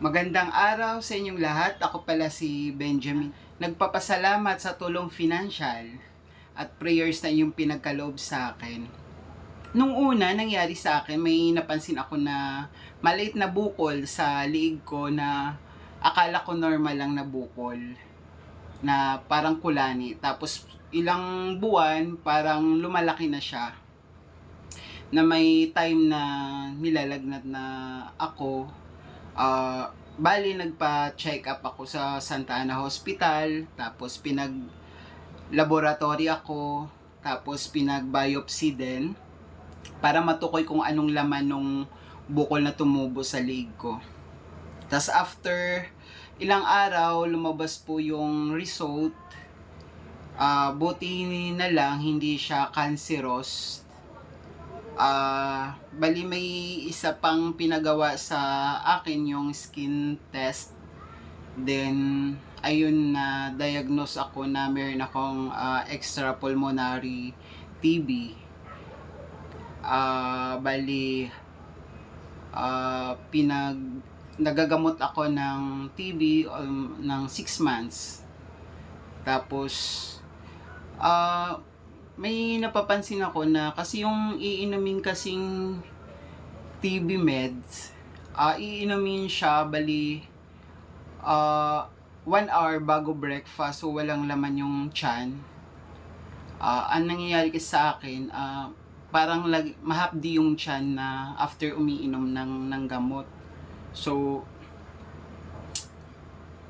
Magandang araw sa inyong lahat. Ako pala si Benjamin. Nagpapasalamat sa tulong financial at prayers na inyong pinagkaloob sa akin. Nung una, nangyari sa akin, may napansin ako na maliit na bukol sa liig ko na akala ko normal lang na bukol, na parang kulani. Tapos ilang buwan, parang lumalaki na siya. Na may time na nilalagnat na ako. Bali nagpa-check up ako sa Santa Ana Hospital, tapos pinag-laboratory ako, tapos pinag-biopsy din para matukoy kung anong laman nung bukol na tumubo sa liig ko. Tapos after ilang araw, lumabas po yung result. Buti na lang hindi siya cancerous. Bali may isa pang pinagawa sa akin, yung skin test. Then ayun, na diagnose ako na meron akong extrapulmonary TB. Bali nagagamot ako ng TB ng 6 months. Tapos may napapansin ako na kasi yung iinumin kasing TB meds, iinumin siya bali 1 hour bago breakfast, so walang laman yung tiyan. Ang nangyayari kasi sa akin, parang mahapdi yung tiyan na after umiinom ng gamot. So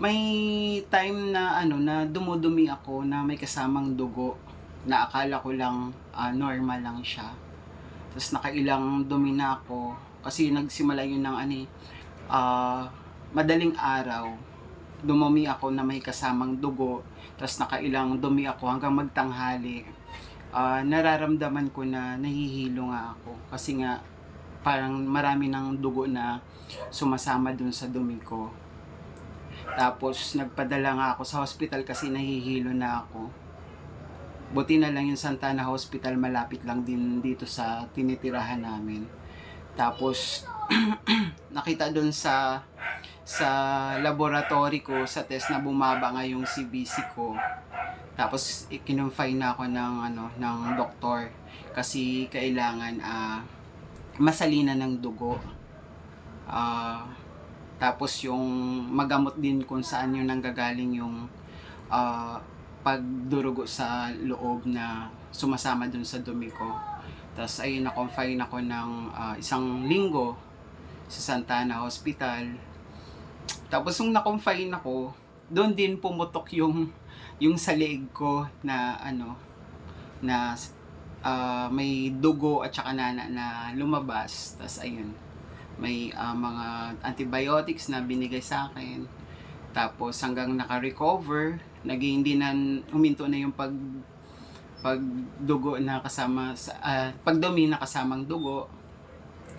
may time na na dumudumi ako na may kasamang dugo, na akala ko lang normal lang siya. Tapos nakailang dumi na ako kasi nagsimula yun ng madaling araw. Dumumi ako na may kasamang dugo, tapos nakailang dumi ako hanggang magtanghali. Nararamdaman ko na nahihilo nga ako kasi nga parang marami ng dugo na sumasama dun sa dumi ko. Tapos nagpadala nga ako sa hospital kasi nahihilo na ako. Buti na lang yung Santa Ana Hospital, malapit lang din dito sa tinitirahan namin. Tapos nakita doon sa laboratory ko sa test na bumaba nga yung CBC ko. Tapos kinonfine na ako ng doktor kasi kailangan masalina ng dugo. Tapos yung magamot din kung saan yung nanggagaling yung pagdurugo sa loob na sumasama dun sa dumi ko. Tapos ayun, na-confine ako ng 1 linggo sa Santa Ana Hospital. Tapos nung na-confine ako, doon din pumutok yung sa leeg ko na na may dugo at saka na lumabas. Tapos ayun, may mga antibiotics na binigay sa akin. Tapos hanggang naka-recover, naging hindi na huminto na yung pagdugo na kasama sa pagdumi na kasamang dugo.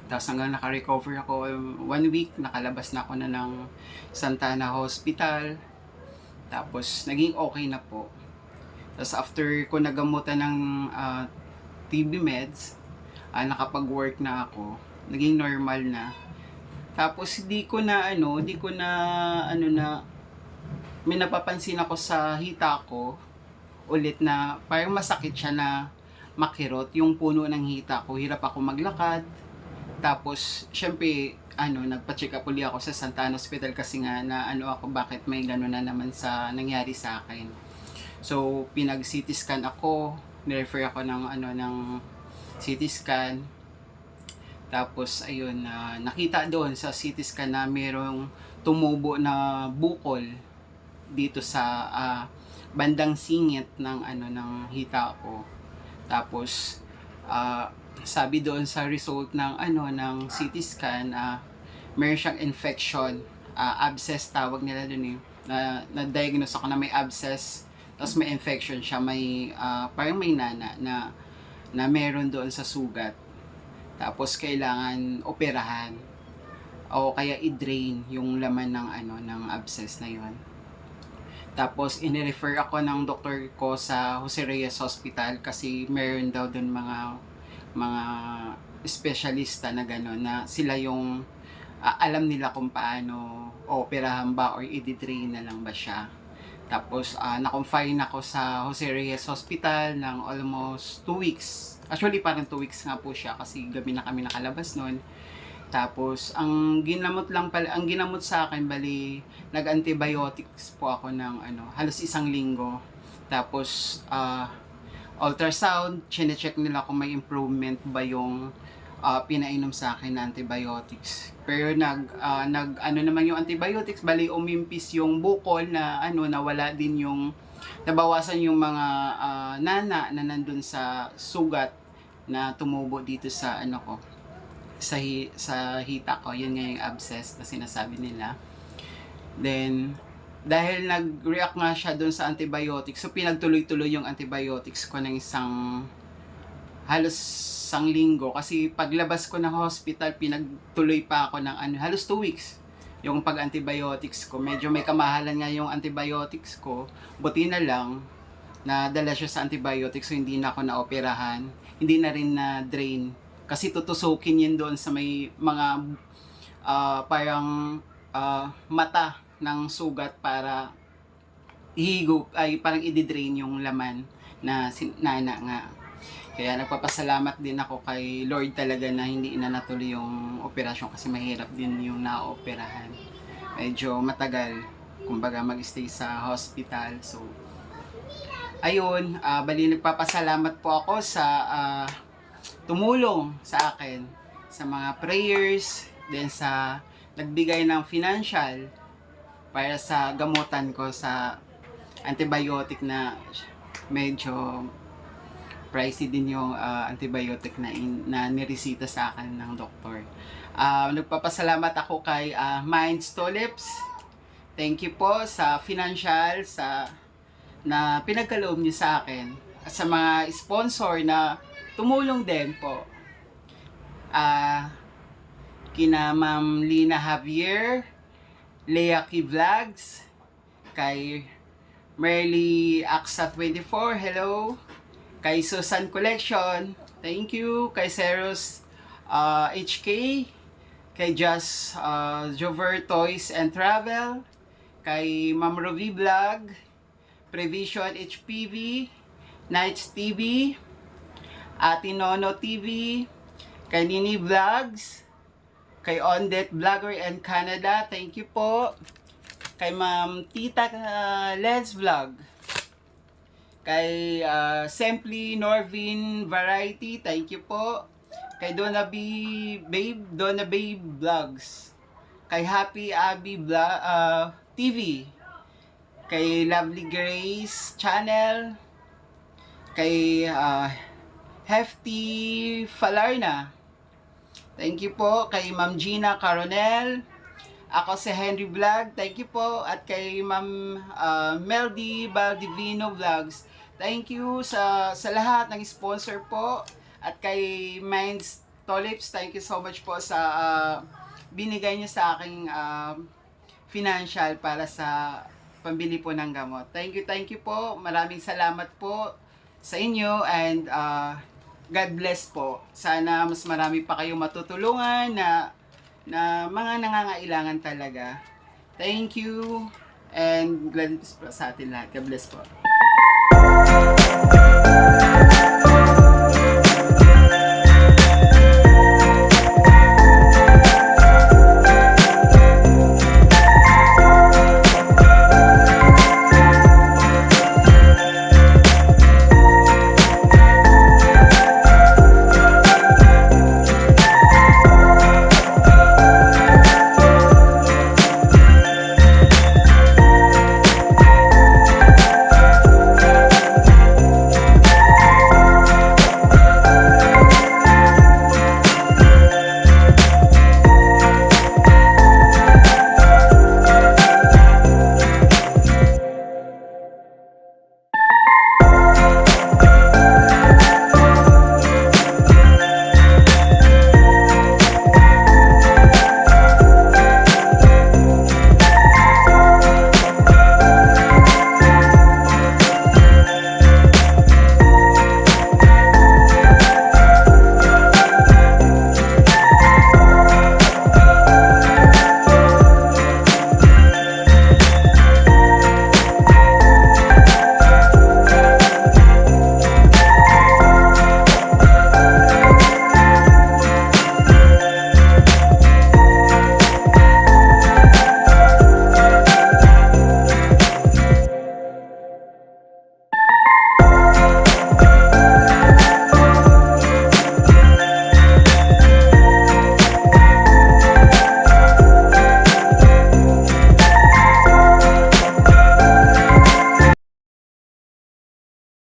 Tapos hanggang naka-recover ako 1 week, nakalabas na ako na ng Santa Ana Hospital. Tapos naging okay na po. Tapos after ko nagamutan ng TB meds, nakapag-work na ako, naging normal na. Tapos hindi ko na may napapansin ako sa hita ko ulit na parang masakit siya na makirot yung puno ng hita ko. Hirap ako maglakad. Tapos syempre nagpa-check up ulit ako sa Santa Ana Hospital kasi nga na ako, bakit may gano'n na naman sa nangyari sa akin. So pinag-CT scan ako, nirefer ako ng CT scan. Tapos ayun, nakita doon sa CT scan na mayroong tumubo na bukol dito sa bandang singit ng hita ko. Tapos sabi doon sa result ng CT scan, meron siyang infection, abscess tawag nila doon na-diagnose ako na may abscess, tapos may infection siya, may parang may na meron doon sa sugat. Tapos kailangan operahan o kaya i-drain yung laman ng abscess na yon. Tapos inirefer ako ng doktor ko sa Jose Reyes Hospital kasi meron daw doon mga specialista na gano'n, na sila yung alam nila kung paano operahan ba or i-drain na lang ba siya. Tapos, na-confine ako sa Jose Reyes Hospital ng almost 2 weeks. Actually, parang 2 weeks nga po siya kasi gabi na kami nakalabas noon. Tapos, ang ginamot sa akin, bali, nag-antibiotics po ako ng halos 1 linggo. Tapos, ultrasound, chinecheck nila kung may improvement ba yung pinainom sa akin na antibiotics. Pero naman yung antibiotics, bali umimpis yung bukol na nawala din yung nabawasan yung mga nana na nandun sa sugat na tumubo dito sa sa hita ko. Yun nga yung abscess na sinasabi nila. Then dahil nag-react nga siya doon sa antibiotics, so pinagtuloy-tuloy yung antibiotics ko ng halos 1 linggo. Kasi paglabas ko ng hospital, pinagtuloy pa ako ng halos 2 weeks yung pag-antibiotics ko. Medyo may kamahalan nga yung antibiotics ko. Buti na lang, nadala siya sa antibiotics, so hindi na ako naoperahan. Hindi na rin na drain. Kasi tutusukin yun doon sa may mga parang mata ng sugat para parang i-drain yung laman na nana nga. Kaya nagpapasalamat din ako kay Lord talaga na hindi na natuloy yung operasyon kasi mahirap din yung naoperahan. Medyo matagal, kumbaga mag-stay sa hospital. So, ayun, bali nagpapasalamat po ako sa tumulong sa akin, sa mga prayers, then sa nagbigay ng financial para sa gamutan ko sa antibiotic na medyo pricey din yung antibiotic na niresita sa akin ng doktor. Nagpapasalamat ako kay Minds Tulips. Thank you po sa financial na pinagkaloob niyo sa akin. At sa mga sponsor na tumulong din po. Kina Ma'am Lina Javier, Leaki Vlogs, kay Merly Aksa 24, hello. Kay Susan Collection, thank you. Kay Ceros HK, kay Just Jover Toys and Travel, kay Ma'am Rovi Vlog, Prevision HPV, Nights TV, Ate Nono TV, kay Nini Vlogs, kay Ondet Vlogger and Canada, thank you po. Kay Ma'am Tita Lens Vlog, kay Simply Norvin Variety, thank you po. Kay Donna Babe Vlogs, kay Happy Abby TV, kay Lovely Grace Channel, kay Hefty Falarna, thank you po. Kay Ma'am Gina Caronel, ako si Henry Vlog, thank you po. At kay Ma'am Meldy Baldivino Vlogs, thank you sa lahat ng sponsor po. At kay Minds Tulips, thank you so much po sa binigay niyo sa aking financial para sa pambili po ng gamot. Thank you po. Maraming salamat po sa inyo and God bless po. Sana mas marami pa kayong matutulungan na mga nangangailangan talaga. Thank you and God bless po sa atin lahat. God bless po.